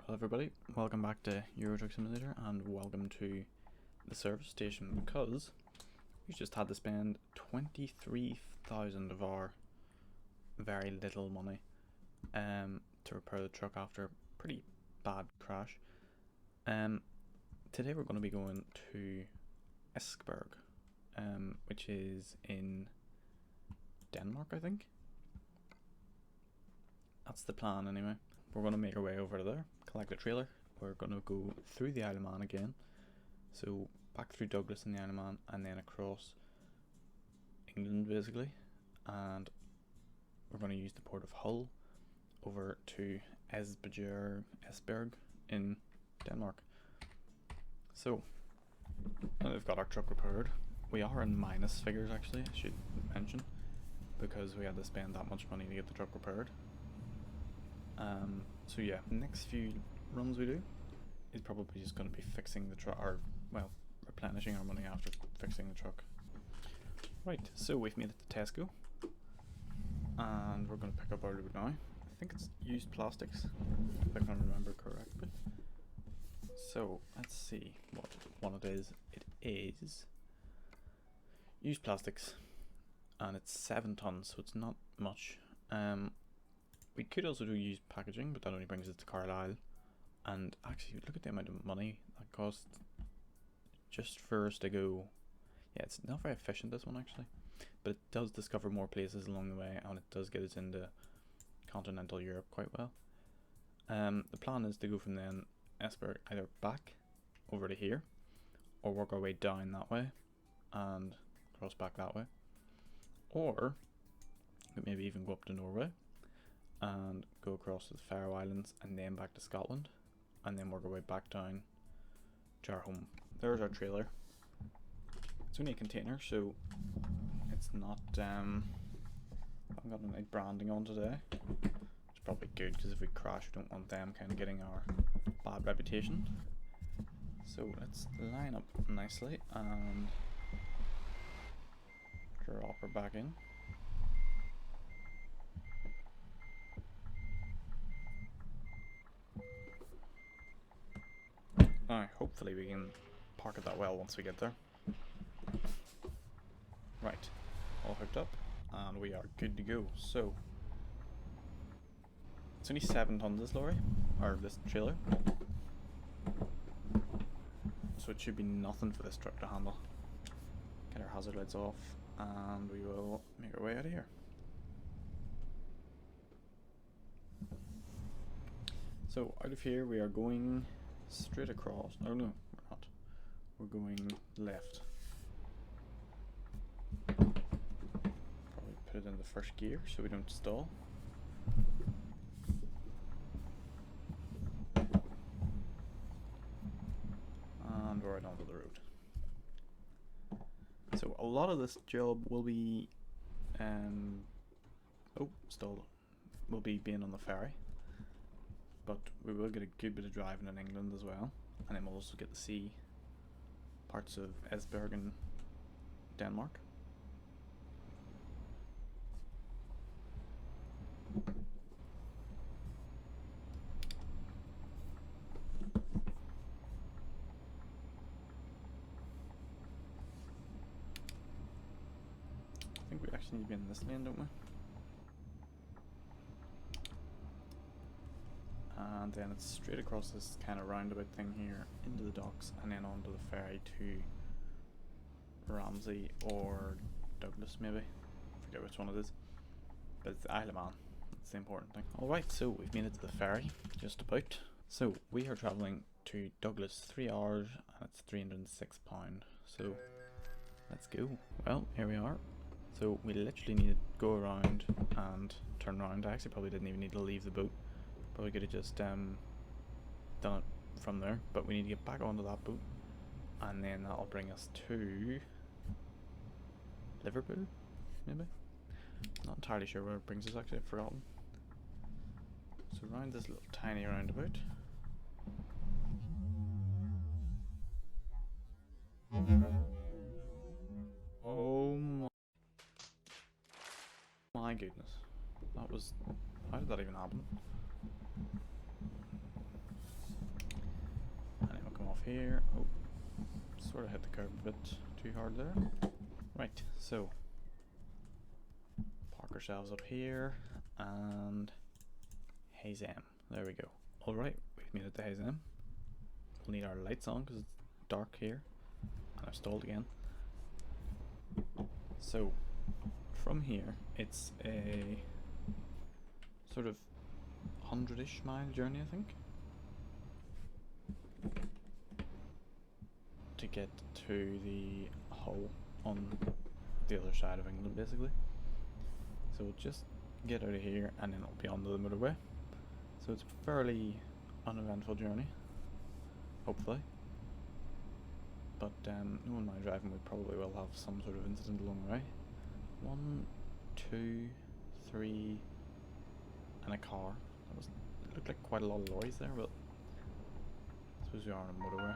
Hello everybody, welcome back to Euro Truck Simulator and welcome to the service station because we just had to spend 23,000 of our very little money to repair the truck after a pretty bad crash. Today we're going to be going to Esbjerg, which is in Denmark, I think. That's the plan anyway. We're going to make our way over there, collect a trailer. We're going to go through the Isle of Man again. So back through Douglas and the Isle of Man and then across England basically. And we're going to use the port of Hull over to Esbjerg in Denmark. So now we've got our truck repaired. We are in minus figures actually, I should mention, because we had to spend that much money to get the truck repaired. So yeah, the next few runs we do is probably just going to be fixing the truck, or well, replenishing our money after fixing the truck. Right, so we've made it to Tesco and we're going to pick up our loot now. I think it's used plastics, if I can remember correctly. So let's see what one it is. It is used plastics and it's 7 tons, so it's not much. We could also do used packaging, but that only brings us to Creaghalls. And actually, look at the amount of money that costs just for us to go. Yeah, it's not very efficient, this one actually, but it does discover more places along the way, and it does get us into continental Europe quite well. The plan is to go from then Esbjerg either back over to here, or work our way down that way and cross back that way, or maybe even go up to Norway and go across to the Faroe Islands and then back to Scotland and then work our way back down to our home. There's our trailer. It's only a container, so it's not I haven't got any branding on today. It's probably good because if we crash we don't want them kind of getting our bad reputation. So let's line up nicely and drop her back in. Alright, hopefully we can park it that well once we get there. Right, all hooked up and we are good to go. So it's only 7 tons this lorry, or this trailer, so it should be nothing for this truck to handle. Get our hazard lights off and we will make our way out of here. So out of here we are going straight across. Oh no, we're not. We're going left. Probably put it in the first gear so we don't stall. And we're right onto the road. So a lot of this job will be will be being on the ferry. But we will get a good bit of driving in England as well, and then we'll also get to see parts of Esbjerg in Denmark. I think we actually need to be in this lane, don't we? And then it's straight across this kind of roundabout thing here into the docks and then onto the ferry to Ramsey or Douglas maybe. I forget which one it is. But it's the Isle of Man. That's the important thing. Alright, so we've made it to the ferry, just about. So we are travelling to Douglas, 3 hours and it's £306. So let's go. Well, here we are. So we literally need to go around and turn around. I actually probably didn't even need to leave the boat. Probably could have just done it from there, but we need to get back onto that boat and then that'll bring us to Liverpool, maybe? Not entirely sure where it brings us actually, I've forgotten. So around this little tiny roundabout. Oh my goodness. That was... how did that even happen? here. Oh, sort of hit the curb a bit too hard there. Right, so park ourselves up here and Haze M. There we go. Alright, we've made it to Haze M. We'll need our lights on because it's dark here. And I've stalled again. So from here it's a sort of 100-ish mile journey, I think, to get to the hole on the other side of England, basically. So we'll just get out of here and then it'll be onto the motorway. So it's a fairly uneventful journey, hopefully. But knowing my driving, we probably will have some sort of incident along the way. 1, 2, 3, and a car. It looked like quite a lot of lorries there, but I suppose we are on a motorway.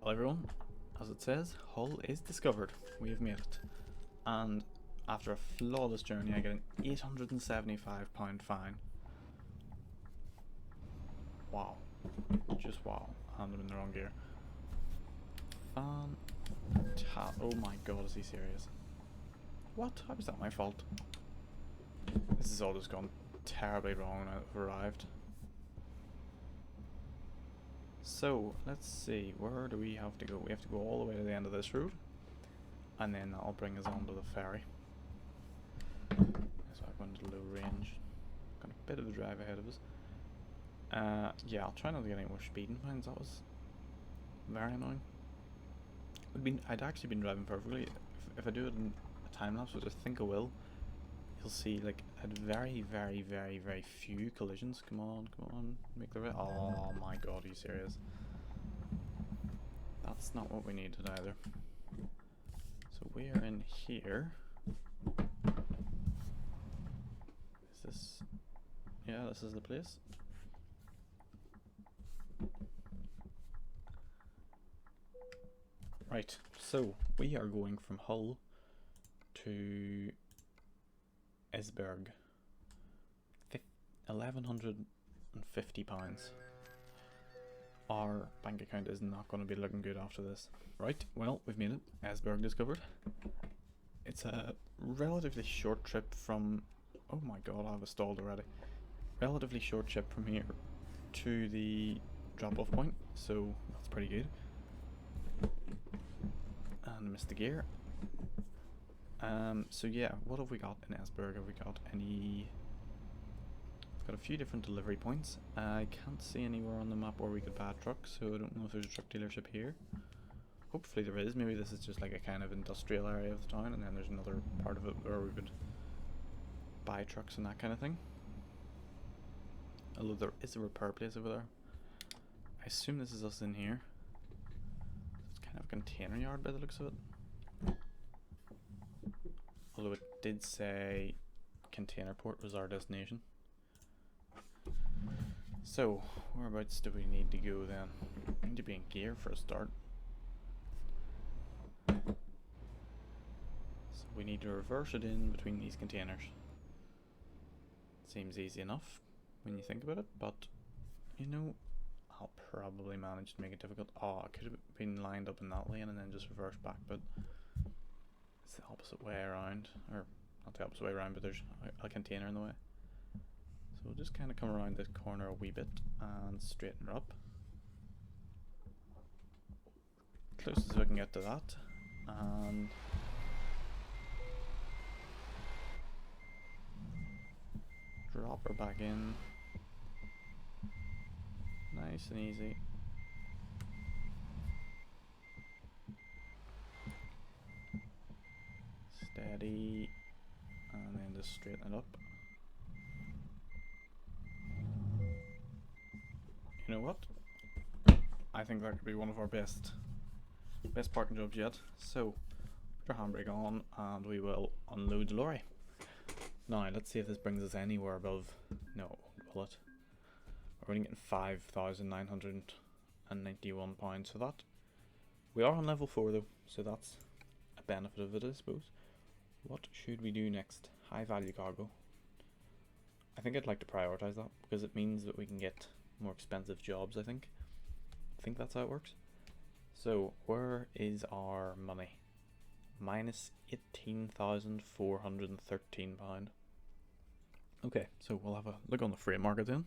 Well everyone, as it says, hull is discovered. We have made it. And after a flawless journey I get an £875 fine. Wow. Just wow. And I'm in the wrong gear. Oh my god, is he serious? What? How is that my fault? This has all just gone terribly wrong now that we've arrived. So, let's see, where do we have to go? We have to go all the way to the end of this route, and then that'll bring us onto the ferry. So I'm going to low range. Got a bit of a drive ahead of us. Yeah, I'll try not to get any more speeding fines. That was very annoying. I'd actually been driving perfectly. If I do it in a time lapse, which I think I will, you'll see like a very, very, very, very few collisions. Come on, make the right. Oh my god, are you serious? That's not what we needed either. So we are in here. Is this? Yeah, this is the place. Right, so we are going from Hull to Esberg. £1,150. Our bank account is not going to be looking good after this. Right, well, we've made it. Esberg discovered. It's a relatively short trip from... Oh my god, I have a stalled already. Relatively short trip from here to the drop-off point, so that's pretty good. And missed the gear. So yeah, what have we got in Esberg? Have we got any... We've got a few different delivery points. I can't see anywhere on the map where we could buy a truck, so I don't know if there's a truck dealership here. Hopefully there is. Maybe this is just like a kind of industrial area of the town, and then there's another part of it where we would buy trucks and that kind of thing. Although there is a repair place over there. I assume this is us in here. It's kind of a container yard by the looks of it. Although it did say container port was our destination. So, whereabouts do we need to go then? We need to be in gear for a start. So we need to reverse it in between these containers. Seems easy enough when you think about it, but you know, I'll probably manage to make it difficult. Oh, I could have been lined up in that lane and then just reverse back, but it's the opposite way around, or not the opposite way around, but there's a container in the way. So we'll just kind of come around this corner a wee bit and straighten her up. Closest we can get to that, and drop her back in. Nice and easy. Steady, and then just straighten it up. You know what? I think that could be one of our best parking jobs yet. So, put our handbrake on and we will unload the lorry. Now, let's see if this brings us anywhere above... No, will it? We're only getting £5,991 for that. We are on level 4 though, so that's a benefit of it, I suppose. What should we do next? High value cargo. I think I'd like to prioritize that because it means that we can get more expensive jobs, I think. I think that's how it works. So, where is our money? Minus £18,413. Okay, so we'll have a look on the freight market then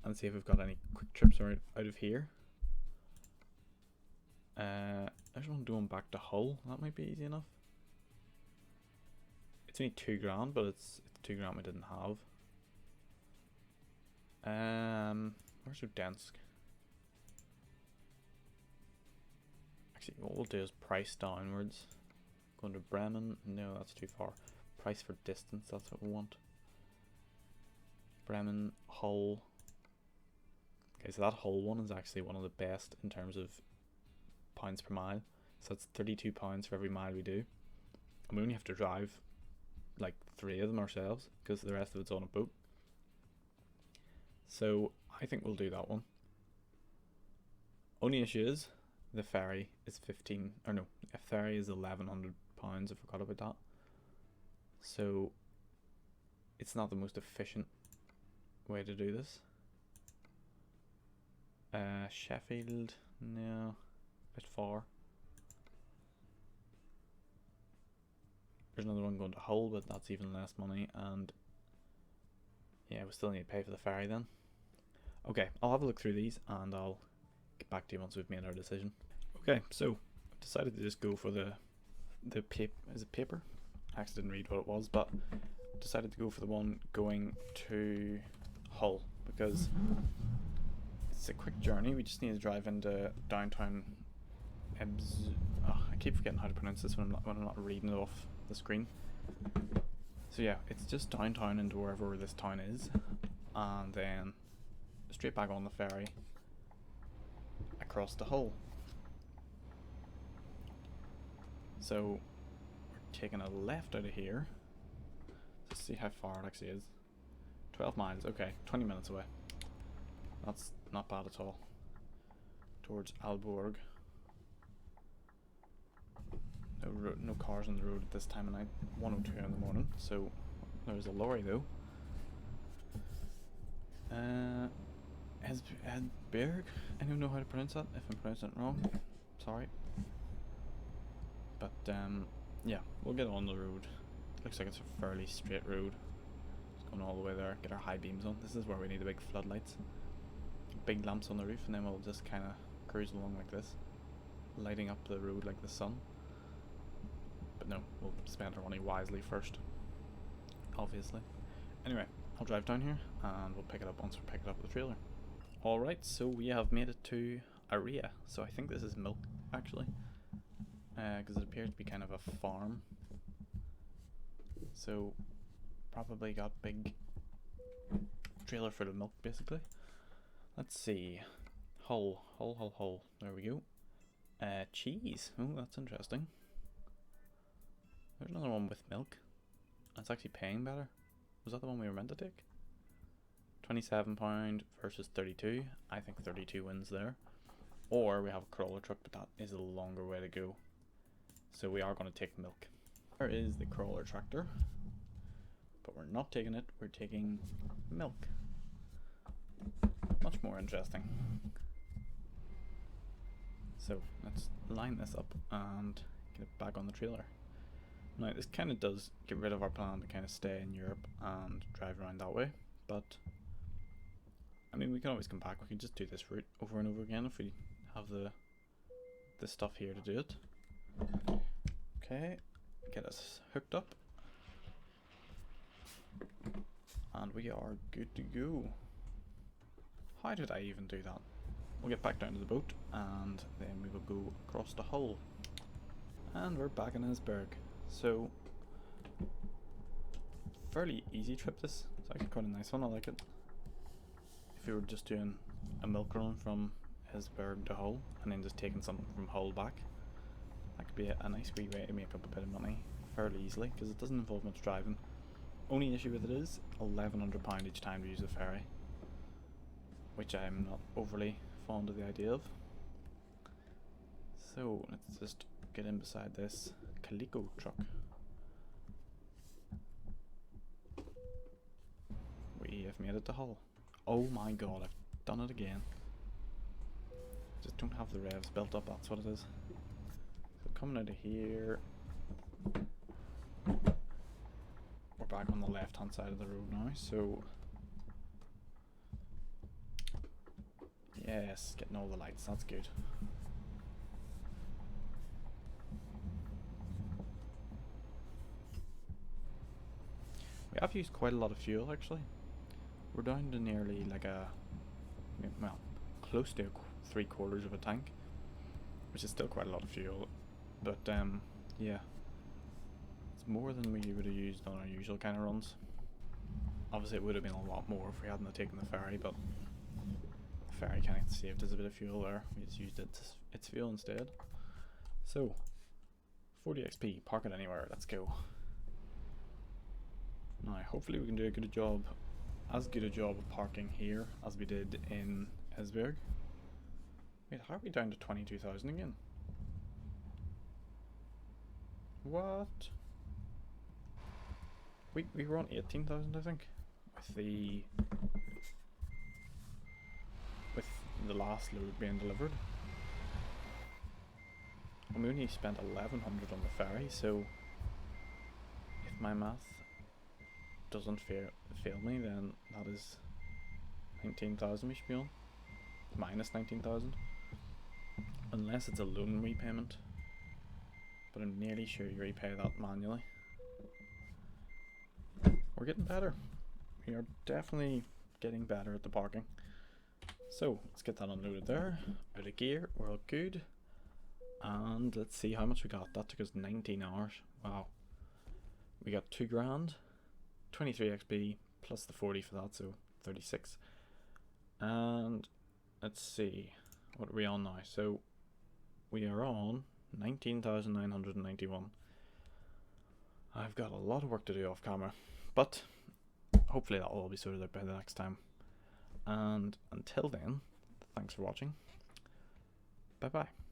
and see if we've got any quick trips out of here. There's one going back to Hull. That might be easy enough. It's only £2,000, but it's £2,000 we didn't have. Where's Udensk? Actually, what we'll do is price downwards. Going to Bremen? No, that's too far. Price for distance, that's what we want. Bremen, Hull. Okay, so that Hull one is actually one of the best in terms of pounds per mile. So it's £32 for every mile we do. And we only have to drive like 3 of them ourselves because the rest of it's on a boat. So I think we'll do that one. Only issue is the ferry is 15, or no, a ferry is £1,100. I forgot about that. So it's not the most efficient way to do this. Sheffield, no, a bit far. There's another one going to Hull, but that's even less money, and yeah, we still need to pay for the ferry then. Okay, I'll have a look through these and I'll get back to you once we've made our decision. Okay, so I've decided to just go for the paper. Is it paper? I actually didn't read what it was, but decided to go for the one going to Hull because it's a quick journey. We just need to drive into downtown I keep forgetting how to pronounce this when I'm not reading it off the screen. So yeah, it's just downtown into wherever this town is, and then straight back on the ferry across to Hull. So we're taking a left out of here. Let's see how far it actually is. 12 miles, okay, 20 minutes away. That's not bad at all. Towards Aalborg. No cars on the road at this time of night. 1:02 in the morning, so there's a lorry though. Esbjerg? I don't know how to pronounce that. If I'm pronouncing it wrong, sorry. But yeah, we'll get on the road. Looks like it's a fairly straight road. Just going all the way there, get our high beams on. This is where we need the big floodlights. Big lamps on the roof, and then we'll just kind of cruise along like this, lighting up the road like the sun. But no, we'll spend our money wisely first, obviously. Anyway, I'll drive down here and we'll pick it up once we pick it up with the trailer. Alright, so we have made it to Area. So I think this is milk, actually, because it appears to be kind of a farm. So probably got big trailer full of milk, basically. Let's see. Hull. There we go. Cheese. Oh, that's interesting. There's another one with milk. That's actually paying better. Was that the one we were meant to take? £27 versus 32. I think 32 wins there. Or we have a crawler truck, but that is a longer way to go. So we are going to take milk. There is the crawler tractor. But we're not taking it, we're taking milk. Much more interesting. So let's line this up and get it back on the trailer. Now this kind of does get rid of our plan to kind of stay in Europe and drive around that way, but I mean we can always come back. We can just do this route over and over again if we have the stuff here to do it. Okay, get us hooked up and we are good to go. How did I even do that? We'll get back down to the boat and then we will go across the Hull. And we're back in Esbjerg. So, fairly easy trip this. It's actually quite a nice one, I like it. If we were just doing a milk run from Esbjerg to Hull and then just taking something from Hull back, that could be a nice wee way to make up a bit of money fairly easily because it doesn't involve much driving. Only issue with it is £1,100 each time to use the ferry, which I'm not overly fond of the idea of. So let's just get in beside this Calico truck. We have made it to Hull. Oh my god, I've done it again. Just don't have the revs built up, that's what it is. So coming out of here, we're back on the left hand side of the road now, so yes, getting all the lights, that's good. We have used quite a lot of fuel actually. We're down to nearly like well, close to 3/4 of a tank, which is still quite a lot of fuel, but yeah, it's more than we would have used on our usual kind of runs. Obviously it would have been a lot more if we hadn't taken the ferry, but the ferry kind of saved us a bit of fuel there. We just used its fuel instead. So 40 XP, park it anywhere, let's go. Now hopefully we can do a good job, as good a job of parking here as we did in Esbjerg. Wait, how are we down to 22,000 again? What? We were on 18,000 I think, with the last load being delivered. And we only spent 1,100 on the ferry, so my math doesn't fail me, then that is 19,000 we should be on. Minus 19,000. Unless it's a loan repayment. But I'm nearly sure you repay that manually. We're getting better. We are definitely getting better at the parking. So let's get that unloaded there. Out of gear, we're all good. And let's see how much we got. That took us 19 hours. Wow. We got 2 grand, 23 XP plus the 40 for that, so 36. And let's see, what are we on now? So we are on 19,991. I've got a lot of work to do off camera, but hopefully that will all be sorted out by the next time. And until then, thanks for watching. Bye bye.